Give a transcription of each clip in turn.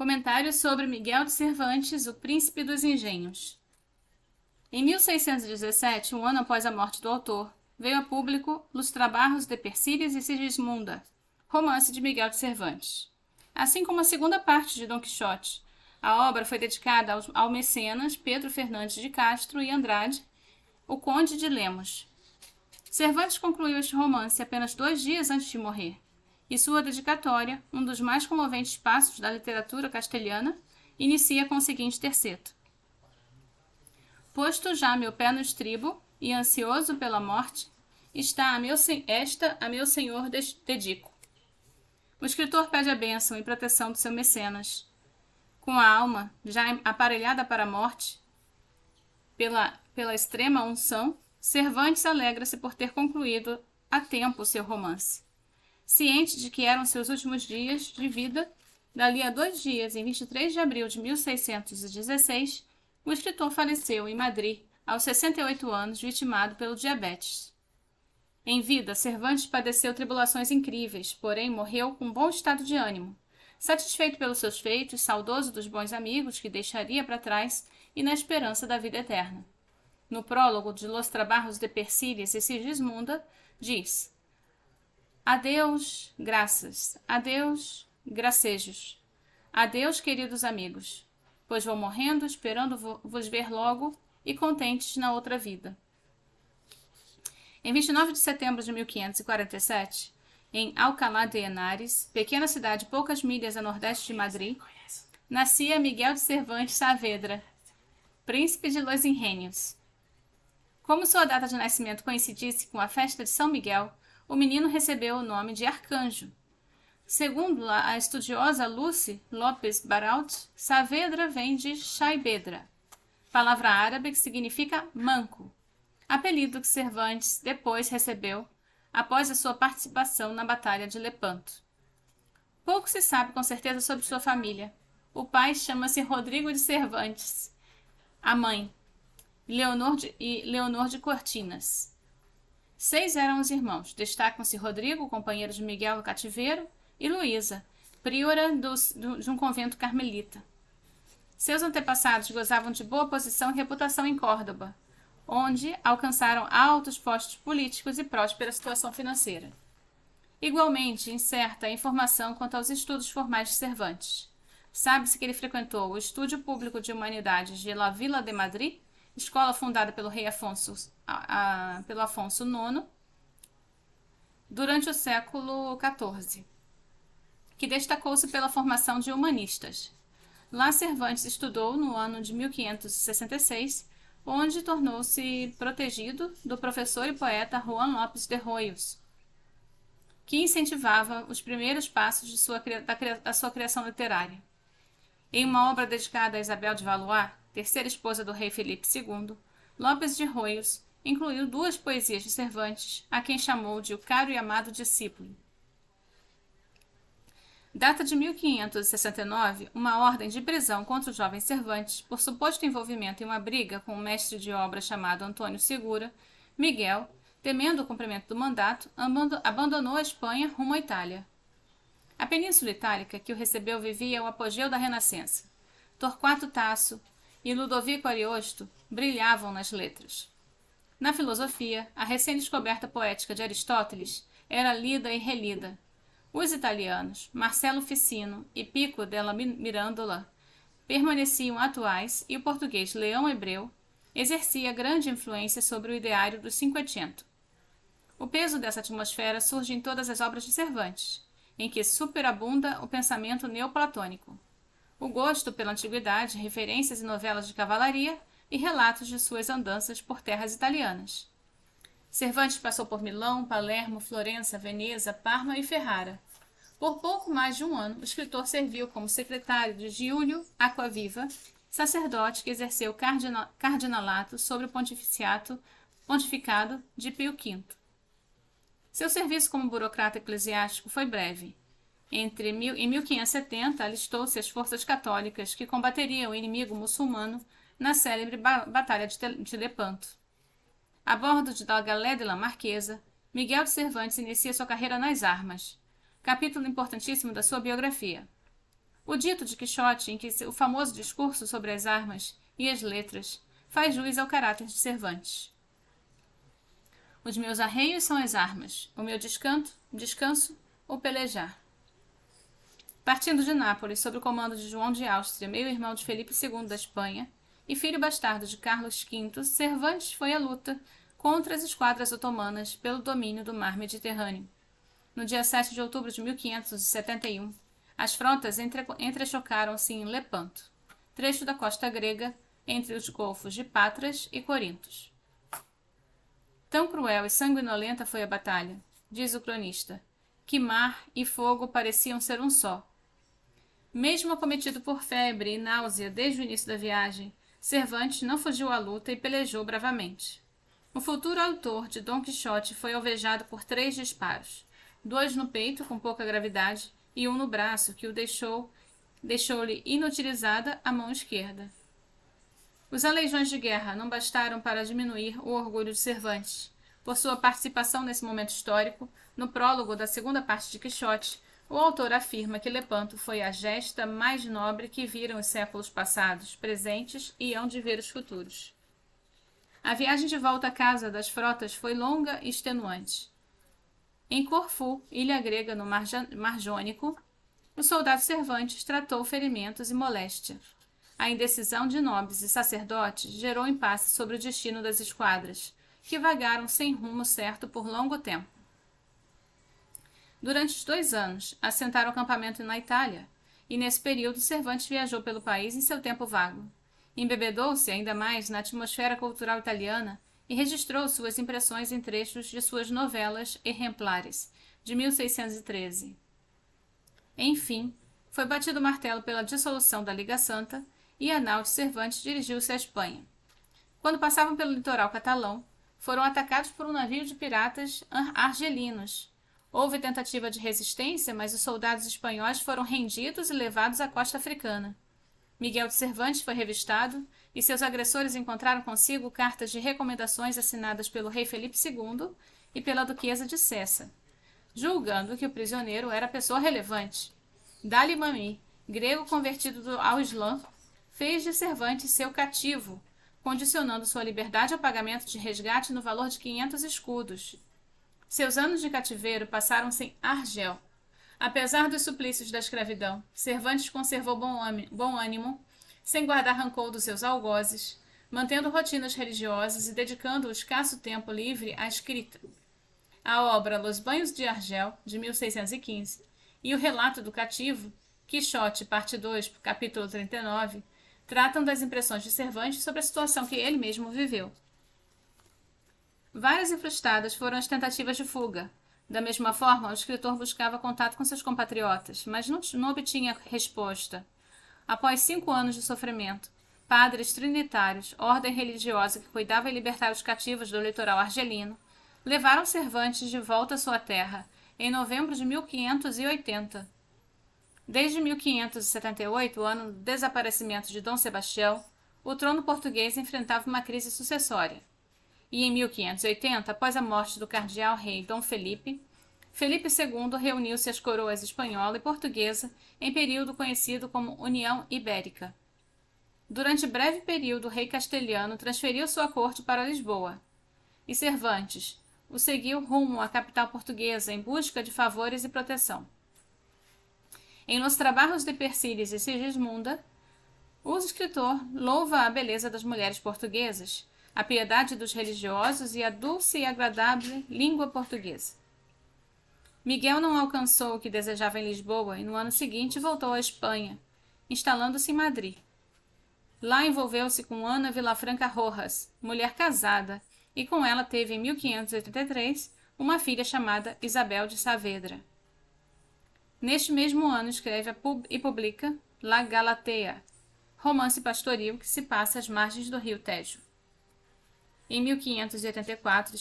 Comentário sobre Miguel de Cervantes, o Príncipe dos Engenhos. Em 1617, um ano após a morte do autor, veio a público Los Trabajos de Persílias e Sigismunda, romance de Miguel de Cervantes. Assim como a segunda parte de Dom Quixote, a obra foi dedicada ao mecenas Pedro Fernandes de Castro e Andrade, o Conde de Lemos. Cervantes concluiu este romance apenas 2 dias antes de morrer, e sua dedicatória, um dos mais comoventes passos da literatura castelhana, inicia com o seguinte terceto. Posto já meu pé no estribo, e ansioso pela morte, a meu senhor dedico. O escritor pede a bênção e proteção do seu mecenas. Com a alma já aparelhada para a morte, pela extrema unção, Cervantes alegra-se por ter concluído a tempo o seu romance. Ciente de que eram seus últimos dias de vida, dali a 2 dias, em 23 de abril de 1616, o escritor faleceu em Madrid, aos 68 anos, vitimado pelo diabetes. Em vida, Cervantes padeceu tribulações incríveis, porém morreu com bom estado de ânimo, satisfeito pelos seus feitos, saudoso dos bons amigos que deixaria para trás e na esperança da vida eterna. No prólogo de Los Trabajos de Persílias e Sigismunda, diz: Adeus, graças, adeus, gracejos, adeus, queridos amigos, pois vou morrendo esperando vos ver logo e contentes na outra vida. Em 29 de setembro de 1547, em Alcalá de Henares, pequena cidade poucas milhas a nordeste de Madrid, nascia Miguel de Cervantes Saavedra, príncipe de Los Engenhos. Como sua data de nascimento coincidisse com a festa de São Miguel, o menino recebeu o nome de Arcanjo. Segundo a estudiosa Lucy Lopes Baralt, Saavedra vem de Shaibedra, palavra árabe que significa manco, apelido que Cervantes depois recebeu após a sua participação na Batalha de Lepanto. Pouco se sabe com certeza sobre sua família. O pai chama-se Rodrigo de Cervantes, a mãe, Leonor de Cortinas. 6 eram os irmãos. Destacam-se Rodrigo, companheiro de Miguel no cativeiro, e Luísa, priora de um convento carmelita. Seus antepassados gozavam de boa posição e reputação em Córdoba, onde alcançaram altos postos políticos e próspera situação financeira. Igualmente incerta a informação quanto aos estudos formais de Cervantes. Sabe-se que ele frequentou o Estúdio Público de Humanidades de La Vila de Madrid, escola fundada pelo rei Afonso IX, durante o século XIV, que destacou-se pela formação de humanistas. Lá Cervantes estudou no ano de 1566, onde tornou-se protegido do professor e poeta Juan Lopes de Hoyos, que incentivava os primeiros passos da sua criação literária. Em uma obra dedicada a Isabel de Valois, terceira esposa do rei Felipe II, Lopes de Hoyos incluiu 2 poesias de Cervantes, a quem chamou de o caro e amado discípulo. Data de 1569, uma ordem de prisão contra o jovem Cervantes por suposto envolvimento em uma briga com um mestre de obra chamado Antônio Segura, Miguel, temendo o cumprimento do mandato, abandonou a Espanha rumo à Itália. A Península Itálica que o recebeu vivia o apogeu da Renascença. Torquato Tasso e Ludovico Ariosto brilhavam nas letras. Na filosofia, a recém-descoberta poética de Aristóteles era lida e relida. Os italianos, Marcello Ficino e Pico della Mirandola, permaneciam atuais e o português Leão Hebreu exercia grande influência sobre o ideário do Cinquecento. O peso dessa atmosfera surge em todas as obras de Cervantes, em que superabunda o pensamento neoplatônico. O gosto pela antiguidade, referências e novelas de cavalaria e relatos de suas andanças por terras italianas. Cervantes passou por Milão, Palermo, Florença, Veneza, Parma e Ferrara. Por pouco mais de um ano, o escritor serviu como secretário de Giulio Acquaviva, sacerdote que exerceu o cardinalato sobre o pontificado de Pio V. Seu serviço como burocrata eclesiástico foi breve. Em 1570, alistou-se às forças católicas que combateriam o inimigo muçulmano na célebre Batalha de Lepanto. A bordo da Galé de la Marquesa, Miguel de Cervantes inicia sua carreira nas armas, capítulo importantíssimo da sua biografia. O dito de Quixote, em que o famoso discurso sobre as armas e as letras faz jus ao caráter de Cervantes. Os meus arreios são as armas, o meu descanso, o pelejar. Partindo de Nápoles, sob o comando de João de Áustria, meio-irmão de Felipe II da Espanha, e filho bastardo de Carlos V, Cervantes foi à luta contra as esquadras otomanas pelo domínio do mar Mediterrâneo. No dia 7 de outubro de 1571, as frotas entrechocaram-se em Lepanto, trecho da costa grega entre os golfos de Patras e Corintos. Tão cruel e sanguinolenta foi a batalha, diz o cronista, que mar e fogo pareciam ser um só. Mesmo acometido por febre e náusea desde o início da viagem, Cervantes não fugiu à luta e pelejou bravamente. O futuro autor de Dom Quixote foi alvejado por 3 disparos, 2 no peito com pouca gravidade e 1 no braço, que o deixou-lhe inutilizada a mão esquerda. Os aleijões de guerra não bastaram para diminuir o orgulho de Cervantes. Por sua participação nesse momento histórico, no prólogo da segunda parte de Quixote, o autor afirma que Lepanto foi a gesta mais nobre que viram os séculos passados, presentes e hão de ver os futuros. A viagem de volta à casa das frotas foi longa e extenuante. Em Corfu, ilha grega no Mar Jônico, o soldado Cervantes tratou ferimentos e moléstia. A indecisão de nobres e sacerdotes gerou impasse sobre o destino das esquadras, que vagaram sem rumo certo por longo tempo. Durante os 2 anos, assentaram acampamento na Itália, e nesse período Cervantes viajou pelo país em seu tempo vago. Embebedou-se ainda mais na atmosfera cultural italiana e registrou suas impressões em trechos de suas novelas exemplares, de 1613. Enfim, foi batido o martelo pela dissolução da Liga Santa e a nau de Cervantes dirigiu-se à Espanha. Quando passavam pelo litoral catalão, foram atacados por um navio de piratas argelinos. Houve tentativa de resistência, mas os soldados espanhóis foram rendidos e levados à costa africana. Miguel de Cervantes foi revistado e seus agressores encontraram consigo cartas de recomendações assinadas pelo rei Felipe II e pela duquesa de Cessa, julgando que o prisioneiro era pessoa relevante. Dali Mami, grego convertido ao Islã, fez de Cervantes seu cativo, condicionando sua liberdade ao pagamento de resgate no valor de 500 escudos. Seus anos de cativeiro passaram-se em Argel. Apesar dos suplícios da escravidão, Cervantes conservou bom ânimo, sem guardar rancor dos seus algozes, mantendo rotinas religiosas e dedicando o escasso tempo livre à escrita. A obra Los Banhos de Argel, de 1615, e o Relato do Cativo, Quixote, parte 2, capítulo 39, tratam das impressões de Cervantes sobre a situação que ele mesmo viveu. Várias e frustradas foram as tentativas de fuga. Da mesma forma, o escritor buscava contato com seus compatriotas, mas não obtinha resposta. Após 5 anos de sofrimento, padres trinitários, ordem religiosa que cuidava em libertar os cativos do litoral argelino, levaram Cervantes de volta à sua terra, em novembro de 1580. Desde 1578, o ano do desaparecimento de Dom Sebastião, o trono português enfrentava uma crise sucessória. E em 1580, após a morte do cardeal-rei Dom Felipe, Felipe II reuniu-se às coroas espanhola e portuguesa em período conhecido como União Ibérica. Durante breve período, o rei castelhano transferiu sua corte para Lisboa, e Cervantes o seguiu rumo à capital portuguesa em busca de favores e proteção. Em Los Trabajos de Persíles e Sigismunda, o escritor louva a beleza das mulheres portuguesas, a piedade dos religiosos e a dulce e agradável língua portuguesa. Miguel não alcançou o que desejava em Lisboa e no ano seguinte voltou à Espanha, instalando-se em Madrid. Lá envolveu-se com Ana Vilafranca Rojas, mulher casada, e com ela teve em 1583 uma filha chamada Isabel de Saavedra. Neste mesmo ano escreve e publica La Galatea, romance pastoril que se passa às margens do rio Tejo. Em 1584,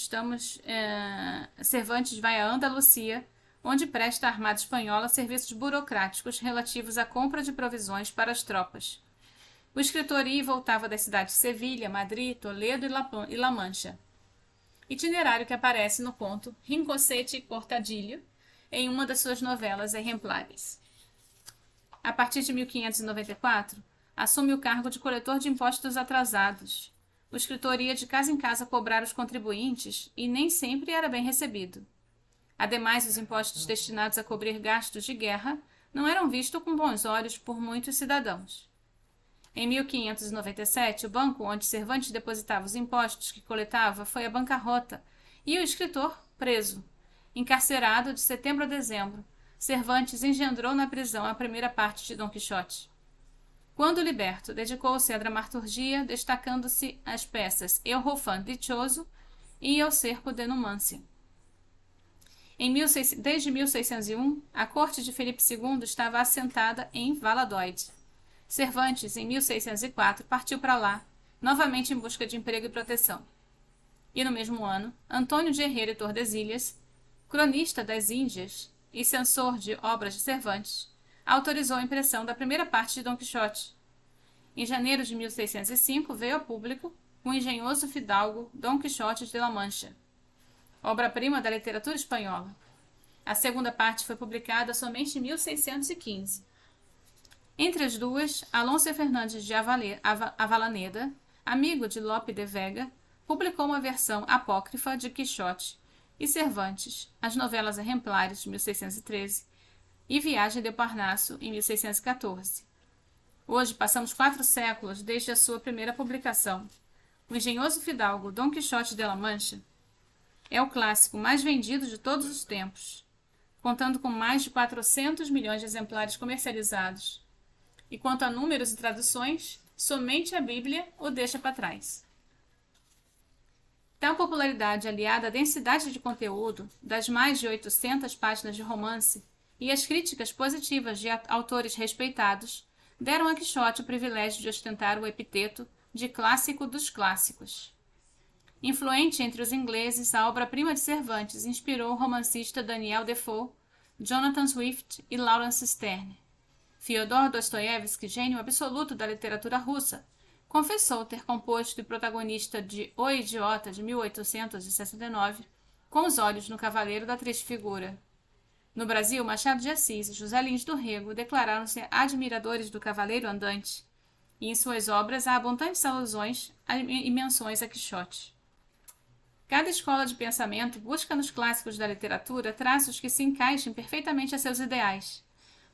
Cervantes vai a Andalucia, onde presta à Armada Espanhola serviços burocráticos relativos à compra de provisões para as tropas. O escritor ia e voltava das cidades de Sevilha, Madrid, Toledo e La Mancha. Itinerário que aparece no conto Rincocete e Cortadilho, em uma das suas novelas exemplares. A partir de 1594, assume o cargo de coletor de impostos atrasados. O escritor ia de casa em casa cobrar os contribuintes e nem sempre era bem recebido. Ademais, os impostos destinados a cobrir gastos de guerra não eram vistos com bons olhos por muitos cidadãos. Em 1597, o banco onde Cervantes depositava os impostos que coletava foi à bancarrota e o escritor preso. Encarcerado de setembro a dezembro, Cervantes engendrou na prisão a primeira parte de Dom Quixote. Quando liberto, dedicou-se à dramaturgia, destacando-se as peças Eu Rofã Dichoso e Eu Cerco de Numância. Desde 1601, a corte de Felipe II estava assentada em Valladolid. Cervantes, em 1604, partiu para lá, novamente em busca de emprego e proteção. E no mesmo ano, Antônio de Herrera e Tordesilhas, cronista das Índias e censor de obras de Cervantes, autorizou a impressão da primeira parte de Dom Quixote. Em janeiro de 1605, veio ao público o engenhoso fidalgo Dom Quixote de La Mancha, obra-prima da literatura espanhola. A segunda parte foi publicada somente em 1615. Entre as duas, Alonso Fernandes de Avellaneda, amigo de Lope de Vega, publicou uma versão apócrifa de Quixote e Cervantes, as novelas exemplares de 1613 e Viagem de Parnaso em 1614. Hoje passamos 4 séculos desde a sua primeira publicação. O engenhoso fidalgo Dom Quixote de La Mancha é o clássico mais vendido de todos os tempos, contando com mais de 400 milhões de exemplares comercializados. E quanto a números e traduções, somente a Bíblia o deixa para trás. Tal popularidade, aliada à densidade de conteúdo das mais de 800 páginas de romance e às críticas positivas de autores respeitados, deram a Quixote o privilégio de ostentar o epiteto de clássico dos clássicos. Influente entre os ingleses, a obra-prima de Cervantes inspirou o romancista Daniel Defoe, Jonathan Swift e Laurence Sterne. Fyodor Dostoiévski, gênio absoluto da literatura russa, confessou ter composto o protagonista de O Idiota, de 1869, com os olhos no cavaleiro da triste figura. No Brasil, Machado de Assis e José Lins do Rego declararam-se admiradores do Cavaleiro Andante, e em suas obras há abundantes alusões e menções a Quixote. Cada escola de pensamento busca nos clássicos da literatura traços que se encaixem perfeitamente a seus ideais,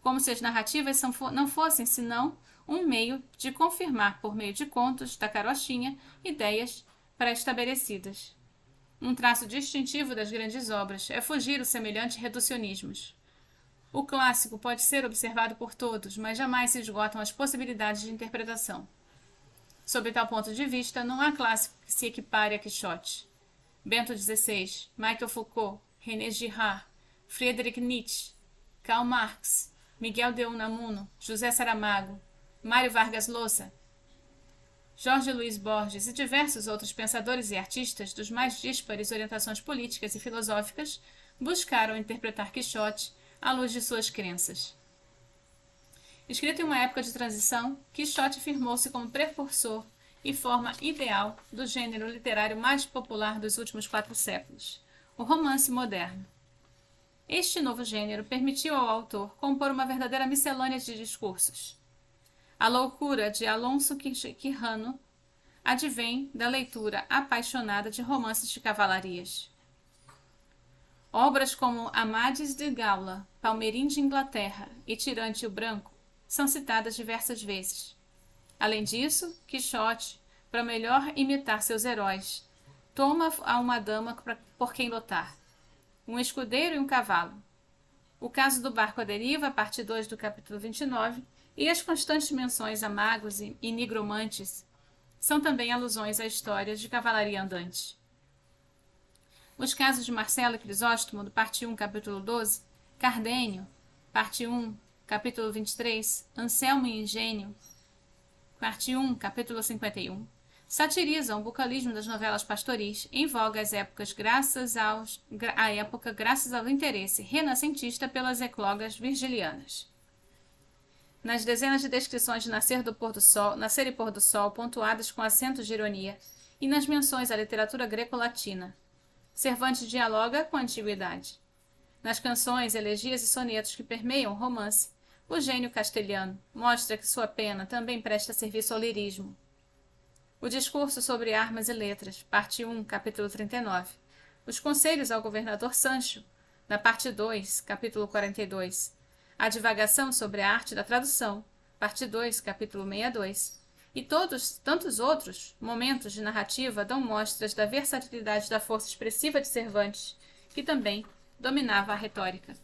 como se as narrativas não fossem senão um meio de confirmar, por meio de contos da carochinha, ideias pré-estabelecidas. Um traço distintivo das grandes obras é fugir os semelhantes reducionismos. O clássico pode ser observado por todos, mas jamais se esgotam as possibilidades de interpretação. Sob tal ponto de vista, não há clássico que se equipare a Quixote. Bento XVI, Michel Foucault, René Girard, Friedrich Nietzsche, Karl Marx, Miguel de Unamuno, José Saramago, Mário Vargas Llosa, Jorge Luiz Borges e diversos outros pensadores e artistas dos mais díspares orientações políticas e filosóficas buscaram interpretar Quixote à luz de suas crenças. Escrito em uma época de transição, Quixote firmou-se como precursor e forma ideal do gênero literário mais popular dos últimos 4 séculos, o romance moderno. Este novo gênero permitiu ao autor compor uma verdadeira miscelânea de discursos. A loucura de Alonso Quijano advém da leitura apaixonada de romances de cavalarias. Obras como Amadis de Gaula, Palmerim de Inglaterra e Tirante o Branco são citadas diversas vezes. Além disso, Quixote, para melhor imitar seus heróis, toma a uma dama por quem lutar, um escudeiro e um cavalo. O caso do barco à deriva, parte 2 do capítulo 29, e as constantes menções a magos e nigromantes são também alusões a histórias de cavalaria andante. Os casos de Marcelo e Crisóstomo, do parte 1, capítulo 12, Cardenio, parte 1, capítulo 23, Anselmo e Ingênio, parte 1, capítulo 51, satirizam o bucalismo das novelas pastoris em voga às épocas graças ao interesse renascentista pelas eclogas virgilianas. Nas dezenas de descrições de nascer e pôr do sol pontuadas com acentos de ironia e nas menções à literatura greco-latina, Cervantes dialoga com a antiguidade. Nas canções, elegias e sonetos que permeiam o romance, O gênio castelhano mostra que sua pena também presta serviço ao lirismo. O discurso sobre armas e letras, parte 1, capítulo 39. Os conselhos ao governador Sancho, na parte 2, capítulo 42. A divagação sobre a arte da tradução, parte 2, capítulo 62. E tantos outros momentos de narrativa dão mostras da versatilidade da força expressiva de Cervantes, que também dominava a retórica.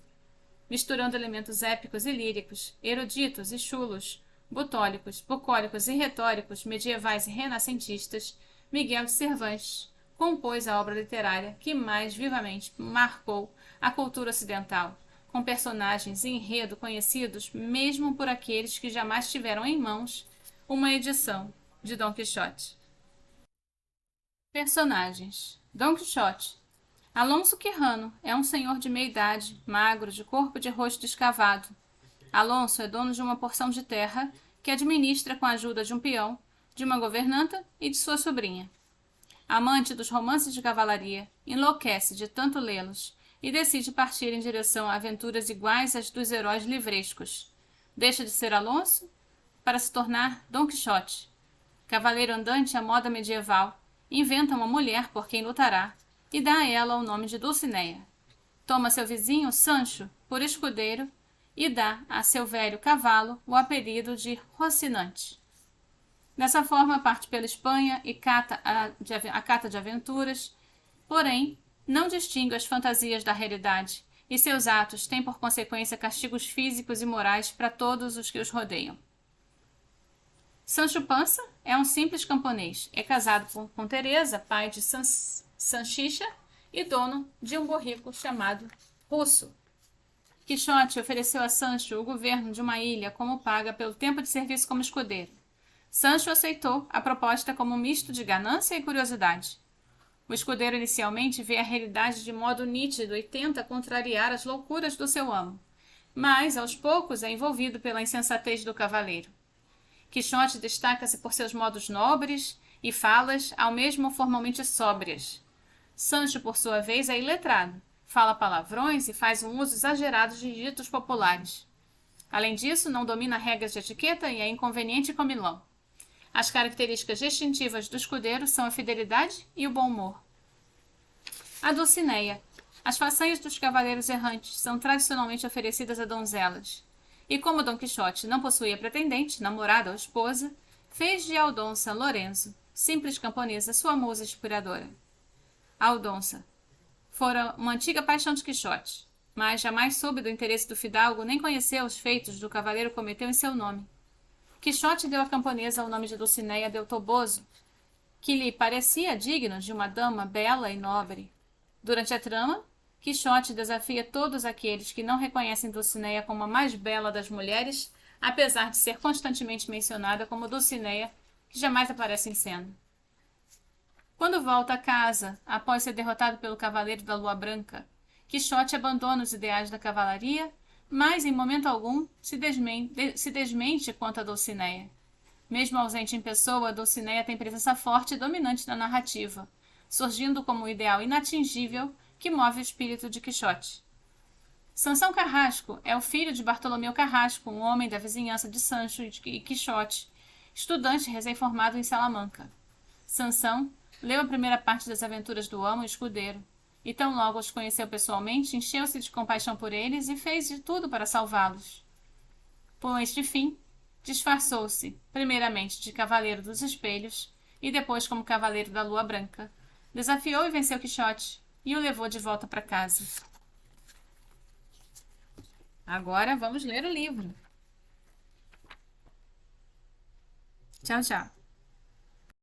Misturando elementos épicos e líricos, eruditos e chulos, bucólicos e retóricos, medievais e renascentistas, Miguel de Cervantes compôs a obra literária que mais vivamente marcou a cultura ocidental, com personagens e enredo conhecidos mesmo por aqueles que jamais tiveram em mãos uma edição de Dom Quixote. Personagens: Dom Quixote. Alonso Quirrano é um senhor de meia idade, magro, de corpo e de rosto escavado. Alonso é dono de uma porção de terra que administra com a ajuda de um peão, de uma governanta e de sua sobrinha. Amante dos romances de cavalaria, enlouquece de tanto lê-los e decide partir em direção a aventuras iguais às dos heróis livrescos. Deixa de ser Alonso para se tornar Dom Quixote. Cavaleiro andante à moda medieval, inventa uma mulher por quem lutará e dá a ela o nome de Dulcinea. Toma seu vizinho, Sancho, por escudeiro e dá a seu velho cavalo o apelido de Rocinante. Dessa forma, parte pela Espanha e cata de aventuras, porém, não distingue as fantasias da realidade, e seus atos têm por consequência castigos físicos e morais para todos os que os rodeiam. Sancho Panza é um simples camponês, é casado com Teresa, pai de Sanchicha, e dono de um borrico chamado Russo. Quixote ofereceu a Sancho o governo de uma ilha como paga pelo tempo de serviço como escudeiro. Sancho aceitou a proposta como um misto de ganância e curiosidade. O escudeiro inicialmente vê a realidade de modo nítido e tenta contrariar as loucuras do seu amo, mas aos poucos é envolvido pela insensatez do cavaleiro. Quixote destaca-se por seus modos nobres e falas ao mesmo formalmente sóbrias. Sancho, por sua vez, é iletrado, fala palavrões e faz um uso exagerado de ditos populares. Além disso, não domina regras de etiqueta e é inconveniente e comilão. As características distintivas do escudeiro são a fidelidade e o bom humor. A Dulcinea. As façanhas dos cavaleiros errantes são tradicionalmente oferecidas a donzelas. E como Dom Quixote não possuía pretendente, namorada ou esposa, fez de Aldonça Lorenzo, simples camponesa, sua musa inspiradora. Aldonça fora uma antiga paixão de Quixote, mas jamais soube do interesse do fidalgo nem conheceu os feitos do cavaleiro cometeu em seu nome. Quixote deu à camponesa o nome de Dulcinea del Toboso, que lhe parecia digno de uma dama bela e nobre. Durante a trama, Quixote desafia todos aqueles que não reconhecem Dulcinea como a mais bela das mulheres, apesar de ser constantemente mencionada como Dulcinea, que jamais aparece em cena. Quando volta a casa, após ser derrotado pelo Cavaleiro da Lua Branca, Quixote abandona os ideais da cavalaria, mas em momento algum se desmente quanto a Dulcinea. Mesmo ausente em pessoa, Dulcinea tem presença forte e dominante na narrativa, surgindo como um ideal inatingível que move o espírito de Quixote. Sansão Carrasco é o filho de Bartolomeu Carrasco, um homem da vizinhança de Sancho e Quixote, estudante recém-formado em Salamanca. Sansão leu a primeira parte das aventuras do amo e escudeiro, e tão logo os conheceu pessoalmente, encheu-se de compaixão por eles e fez de tudo para salvá-los. Com este fim, disfarçou-se, primeiramente de Cavaleiro dos Espelhos, e depois como Cavaleiro da Lua Branca. Desafiou e venceu Quixote, e o levou de volta para casa. Agora vamos ler o livro. Tchau, tchau.